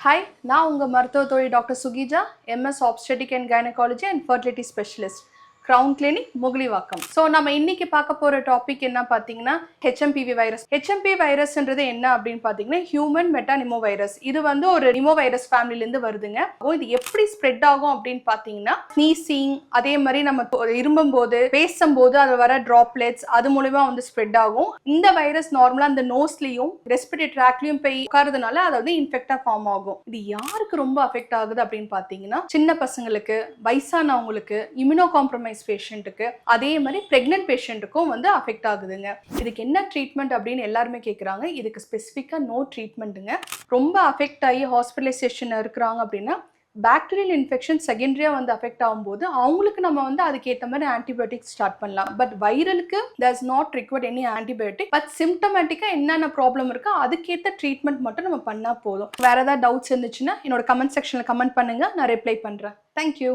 Hi, நான் உங்க மருத்துவ தோழி doctor Sukeeja, MS Obstetric and Gynecology and Fertility Specialist, Crown Clinic, Mugalivakkam. So நம்ம இன்னைக்கு பார்க்க போற டாபிக் என்ன பார்த்தீங்கன்னா HMPV வைரஸ். HMPV வைரஸ்ன்றது என்ன அப்படின்னு பார்த்தீங்கன்னா ஹியூமன் மெட்டானிமோ வைரஸ். இது வந்து ஒரு நிமோ வைரஸ் ஃபேமிலிலேருந்து வருதுங்க. இது எப்படி ஸ்ப்ரெட் ஆகும் அப்படின்னு பார்த்தீங்கன்னா ஸ்னீசிங், அதே மாதிரி நம்ம இரும்பும் போது பேசும்போது அது வர ட்ராப்லெட்ஸ் அது மூலமா வந்து ஸ்ப்ரெட் ஆகும். இந்த வைரஸ் நார்மலா அந்த நோஸ்லயும் ரெஸ்பிரேட்டரி ட்ராக்லயும் போய் உட்கார்றதுனால அது வந்து இன்ஃபெக்டா ஃபார்ம் ஆகும். இது யாருக்கு ரொம்ப அஃபெக்ட் ஆகுது அப்படின்னு பார்த்தீங்கன்னா சின்ன பசங்களுக்கு, வயசானவங்களுக்கு, இம்யூனோ காம்ப்ரமைஸ் பேஷண்ட்டுக்கு, அதே மாதிரி பிரெக்னன்ட் பேஷண்ட்டுக்கும் வந்து அஃபெக்ட் ஆகுதுங்க. இதுக்கு என்ன ட்ரீட்மெண்ட் அப்படின்னு எல்லாருமே கேட்குறாங்க. இதுக்கு ஸ்பெசிஃபிக்காக நோ ட்ரீட்மெண்ட்டுங்க. ரொம்ப அஃபெக்ட் ஆகி ஹாஸ்பிட்டலைசேஷன் இருக்கிறாங்க அப்படின்னா பாக்டீரியல் இன்ஃபெக்ஷன் செகண்டரியாக வந்து அஃபெக்ட் ஆகும்போது அவங்களுக்கு நம்ம வந்து அதுக்கேற்ற மாதிரி ஆன்டிபயோட்டிக் ஸ்டார்ட் பண்ணலாம். பட் வைரலுக்கு there is not required any antibiotic. But சிம்டமேட்டிக்காக என்னென்ன ப்ராப்ளம் இருக்கோ அதுக்கேற்ற ட்ரீட்மெண்ட் மட்டும் நம்ம பண்ணால் போதும். வேறு ஏதாவது டவுட்ஸ் இருந்துச்சுன்னா என்னோட கமெண்ட் செக்ஷனில் கமெண்ட் பண்ணுங்கள், நான் ரிப்ளை பண்ணுறேன். தேங்க்யூ.